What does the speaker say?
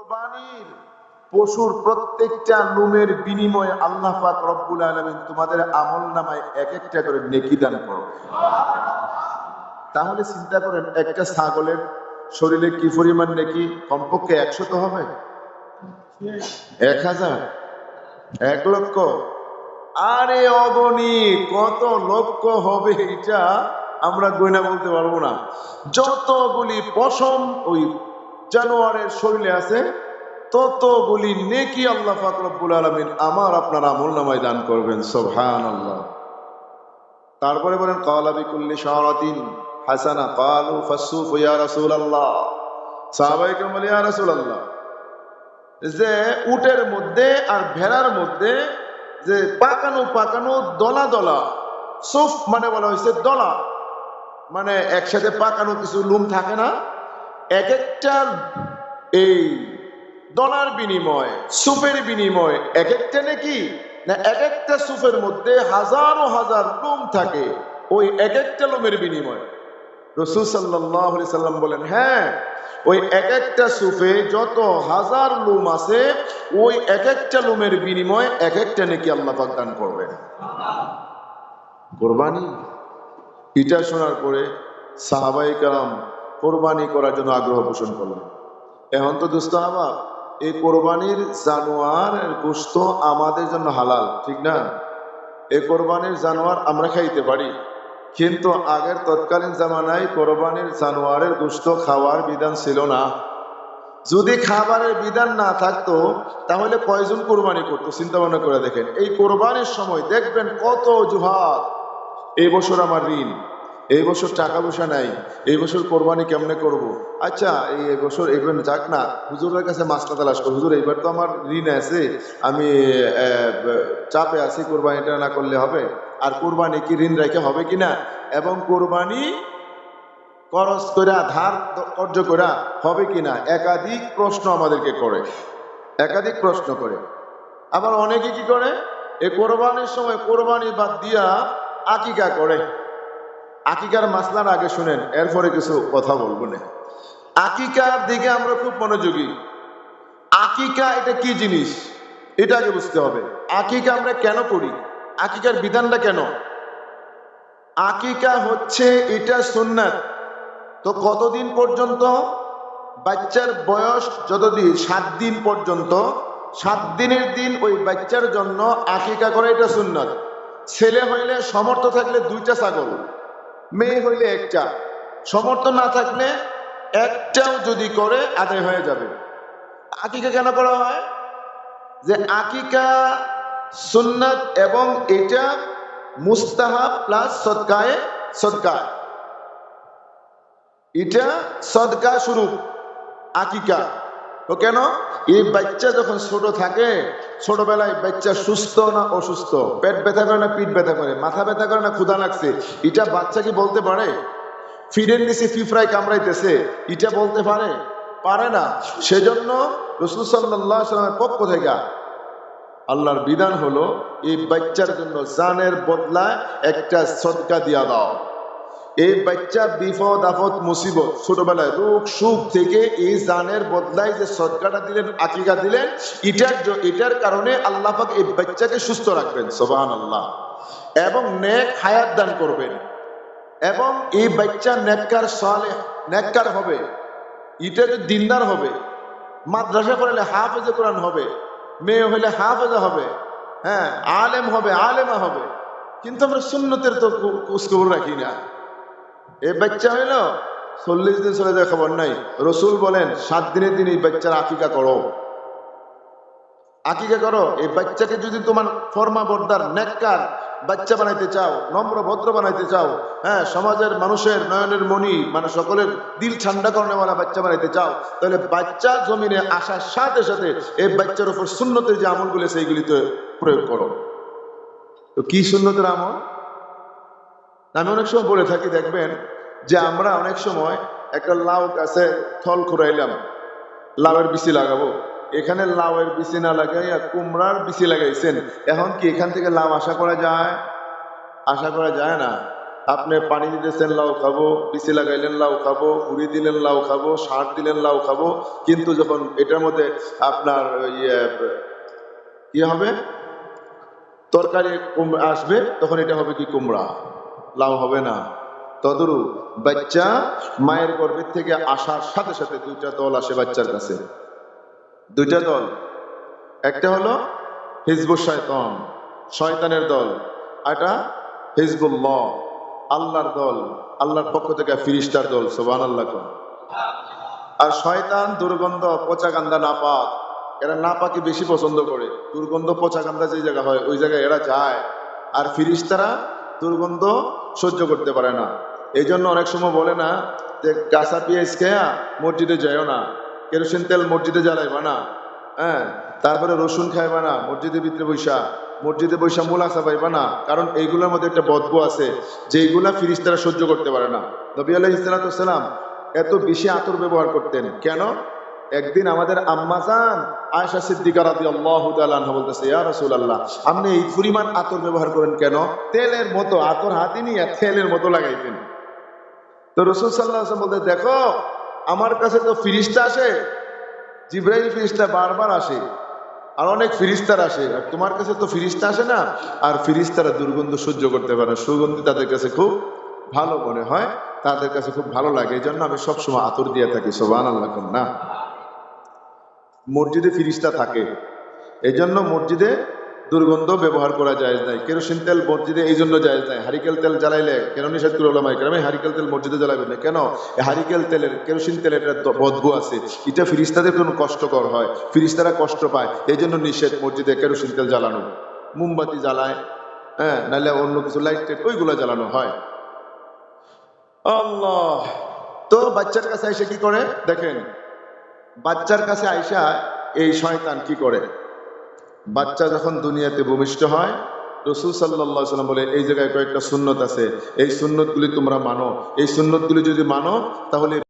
কোরবানির পশুর প্রত্যেকটা লুমের বিনিময়ে আল্লাহ পাক রব্বুল আলামিন তোমাদের আমলনামায় এক একটা করে নেকি দান করবে। তাহলে চিন্তা করেন, একটা ছাগলের শরীরে কি পরিমাণ নেকি? কমপক্ষে 100 তো হবে, 1000, 1 লক্ষ, আরে অগণিত কত লক্ষ হবে, এটা আমরা গয়না বলতে পারবো না। যতগুলি পশম ওই জানোয়ারের শরীরে আছে ততগুলি নেকি আল্লাহ পাক রব্বুল আলামিন আমার আপনার আমলনামায় দান করবেন। সুবহানাল্লাহ। তারপরে বলেন ক্বালা বিকুল্লি শারাতিন হাসানা ক্বালু ফাসসুফু ইয়া রাসূলুল্লাহ। সাহাবায়ে কেরাম বলে, ইয়া রাসূলুল্লাহ, যে উটের মধ্যে আর ভেড়ার মধ্যে যে পাকানো পাকানো দলা দলা, সুফ মানে বলা হয়েছে দলা, মানে একসাথে পাকানো কিছু লুম থাকে না, এক একটা এই দলার বিনিময় সুফের বিনিময় এক একটা নাকি না, এক একটা সুফের মধ্যে হাজারো হাজার লুম থাকে, ওই এক একটা লুমের বিনিময়। রাসূল সাল্লাল্লাহু আলাইহি সাল্লাম বলেন, হ্যাঁ, ওই এক একটা সুফে যত হাজার লুম আছে ওই এক একটা লুমের বিনিময় এক একটা নাকি আল্লাহ পাক দান করবেন। কোরবানি, এটা শোনার পরে সাহাবায়ে কেরাম কোরবানি করার জন্য আগ্রহ পোষণ করলেন। এখন তো দোস্ত আমার এই কোরবানির জানোয়ারের গোশত আমাদের জন্য হালাল, ঠিক না? এই কোরবানির জানোয়ার আমরা খাইতে পারি, কিন্তু আগের তৎকালীন জামানায় কোরবানির জানোয়ারের গোশত খাওয়ার বিধান ছিল না। যদি খাবারের বিধান না থাকতো তাহলে কয়জন কোরবানি করতো? চিন্তা ভাবনা করে দেখেন। এই কোরবানির সময় দেখবেন কত অজুহাত, এই বছর আমার ঋণ, এই বছর টাকা পয়সা নাই, এই বছর কোরবানি কেমনে করব। আচ্ছা এই বছর এবার যাক না, হুজুরের কাছে মাসটা তালাশ করো, হুজুর এইবার তো আমার ঋণ আছে, আমি চাপে আছি, কোরবানিটা না করলে হবে, আর কোরবানি কি ঋণ রেখে হবে কিনা, এবং কোরবানি খরচ করা ধার কর্য করা হবে কিনা, একাধিক প্রশ্ন আমাদেরকে করে, একাধিক প্রশ্ন করে। আবার অনেকে কি করে, এই কোরবানির সময় কোরবানি বাদ দিয়া আকিকা করে। আকিকার মাসলার আগে শুনেন, এরপরে কিছু কথা বলবো না। আকিকার দিকে আমরা খুব মনোযোগী। আকিকা এটা কি জিনিস এটা আগে বুঝতে হবে। আকিকা আমরা কেন করি, আকিকার বিধানটা কেন? আকিকা হচ্ছে এটা সুন্নাত। তো কতদিন পর্যন্ত? বাচ্চার বয়স যতদিন 7 দিন পর্যন্ত, 7 দিনের দিন ওই বাচ্চার জন্য আকিকা করে, এটা সুন্নাত। ছেলে হইলে সমর্থ থাকলে 2টা ছাগল, মেয়ে হইলে 1টা, সমর্থ না থাকলে 1টাও যদি করে আদায় হয়ে যাবে। আকিকা কেন করা হয়? যে আকিকা সুন্নাত এবং এটা মুস্তাহাব প্লাস সদকায়ে সদকা, এটা সদকা স্বরূপ আকিকা। তো কেন? এই বাচ্চা যখন ছোট থাকে, ছোটবেলায় বাচ্চা সুস্থ না অসুস্থ, পেট ব্যথা করে না পিঠ ব্যথা করে, মাথা ব্যথা করে না ক্ষুধা লাগছে, এটা বাচ্চা কি বলতে পারে? ফিডের নিচে ফিফরাই কামড়াইতেছে, এটা বলতে পারে? পারে না। সেজন্য রাসূল সাল্লাল্লাহু আলাইহি ওয়াসাল্লামের পক্ষ থেকে আল্লাহর বিধান হলো এই বাচ্চার জন্য জানের বদলায় একটা সদকা দিয়া দাও। এই বাচ্চা বিপদ আপদ মুসিবত ছোটবেলায় রোগ সুখ থেকে এই জানের বদলায় যে সদকাটা দিলেন, আকিকা দিলেন, এটার কারণে আল্লাহ পাক এই বাচ্চাকে সুস্থ রাখবেন, সুবহানাল্লাহ, এবং নেক হায়াত দান করবেন, এবং এই বাচ্চা নেককার সালেহ নেককার হবে, এটা যে দিনদার হবে, মাদ্রাসা পড়লে হাফেজে কোরআন হবে, মেয়ে হলে হাফেজা হবে, হ্যাঁ আলেম হবে, আলেমা হবে। কিন্তু আমরা সুন্নতের তো খোঁজখবর রাখি না। এই বাচ্চা হইল 40 দিন চলে যায়, খবর নাই। রসুল বলেন 7 দিনের দিন এই বাচ্চার আকিকা করো, আকিকা করো। এই বাচ্চাকে যদি তোমার ফরমা বর্দার নেককার বাচ্চা বানাইতে চাও, নম্র ভদ্র বানাইতে চাও, হ্যাঁ সমাজের মানুষের নয়নের মণি, মানে সকলের দিল ঠান্ডা করনেওয়ালা বাচ্চা বানাইতে চাও, তাহলে বাচ্চা জমিনে আসার সাথে সাথে এই বাচ্চার উপর সুন্নতের যে আমলগুলো সেইগুলিতে প্রয়োগ করো। তো কি সুন্নতের আমল? আমি অনেক সময় বলে থাকি, দেখবেন যে আমরা অনেক সময় একটা লাউ গাছে থল খুঁড়াইলাম, লাউয়ের বিচি লাগাবো, এখানে লাউয়ের বিচি না লাগাইয়া কুমড়ার বিচি লাগাইছেন, এখন কি এখান থেকে লাউ আশা করা যায়? আশা করা যায় না। আপনি পানি দিতেছেন লাউ খাবো, বিচি লাগাইলেন লাউ খাবো, উড়ি দিলেন লাউ খাবো, সার দিলেন লাউ খাবো, কিন্তু যখন এটার মধ্যে আপনার কি হবে, তরকারি আসবে, তখন এটা হবে কি কুমড়া, লাউ হবে না। তদরু বাচ্চা মায়ের গর্ভের থেকে আসার সাথে সাথে দুইটা দল আসে বাচ্চার কাছে, দুইটা দল। একটা হলো হিজবুশ শয়তান, শয়তানের দল, এটা হিজবুল্লাহ, আল্লাহর দল, আল্লাহর পক্ষ থেকে ফিরিস্তার দল, সুবহানাল্লাহ। আর শয়তান দুর্গন্ধ, পচা গান্দা, নাপাক, এরা নাপাকি বেশি পছন্দ করে। দুর্গন্ধ পচা গান্দা যে জায়গা হয় ওই জায়গায় এরা যায়। আর ফিরিস্তারা দুর্গন্ধ সহ্য করতে পারে না। এই জন্য অনেক সময় বলে না যে কাঁচা পেঁয়াজ খেয়া মসজিদে যাইও না, কেরোসিন তেল মসজিদে জ্বালাইবা না, হ্যাঁ, তারপরে রসুন খাইবা না মসজিদের ভিতরে বৈশা, মসজিদে বৈশা মূলা চাপাইবা না, কারণ এইগুলোর মধ্যে একটা বদবু আছে যেইগুলা ফিরিস্তারা সহ্য করতে পারে না। নবী আলাইহিস সালাম এত বেশি আতর ব্যবহার করতেন কেন? একদিন আমাদের আম্মাজান আয়েশা সিদ্দিকা রাদিয়াল্লাহু তাআলা আনহা বলতেছে, ইয়া রাসূলুল্লাহ, আপনি এই পরিমাণ আতর ব্যবহার করেন কেন? তেলের মতো আতর হাতে নিয়ে তেলের মতো লাগাইতেন। তো রাসূল সাল্লাল্লাহু আলাইহি ওয়াসাল্লাম বলতে, দেখো আমার কাছে তো ফিরিস্তা আসে, জিবরাইল ফিরিস্তা বারবার আসে, আর অনেক ফিরিস্তার আসে, আর তোমার কাছে তো ফিরিস্তা আসে না। আর ফিরিস্তারা দুর্গন্ধ সহ্য করতে পারে না, সুগন্ধি তাদের কাছে খুব ভালো মনে হয়, তাদের কাছে খুব ভালো লাগে, এই জন্য আমি সবসময় আতর দিয়ে থাকি। সুবহানাল্লাহ। না, মসজিদে ফিরিস্তা থাকে, এই জন্য মসজিদে দুর্গন্ধ ব্যবহার করা জায়েজ নাই। কেরোসিন তেল মসজিদে এই জন্য জায়েজ নাই। হারিকেল তেল জ্বালাইলে কেন নিষেধ করে ওলামায়ে কেরাম? হারিকেল তেল মসজিদে জ্বালাবেন না কেন? হারিকেল তেলের, কেরোসিন তেলের একটা বদবু আছে, এটা ফিরিস্তাদের জন্য কষ্টকর হয়, ফিরিস্তারা কষ্ট পায়, এই জন্য নিষেধ মসজিদে কেরোসিন তেল জ্বালানো। মোমবাতি জ্বালায়, হ্যাঁ, নাহলে অন্য কিছু লাইট টাইট ওইগুলো জ্বালানো হয়। আল্লাহ। তো বাচ্চার কাছে এসে কি করে দেখেন, বাচ্চার কাছে আইসা এই শয়তান কি করে? বাচ্চা যখন দুনিয়াতে ভূমিষ্ঠ হয়, রাসূল সাল্লাল্লাহু আলাইহি ওয়াসাল্লাম বলে, এই জায়গায় কয়েকটা সুন্নত আছে, এই সুন্নতগুলি তোমরা মানো, এই সুন্নতগুলি যদি মানো তাহলে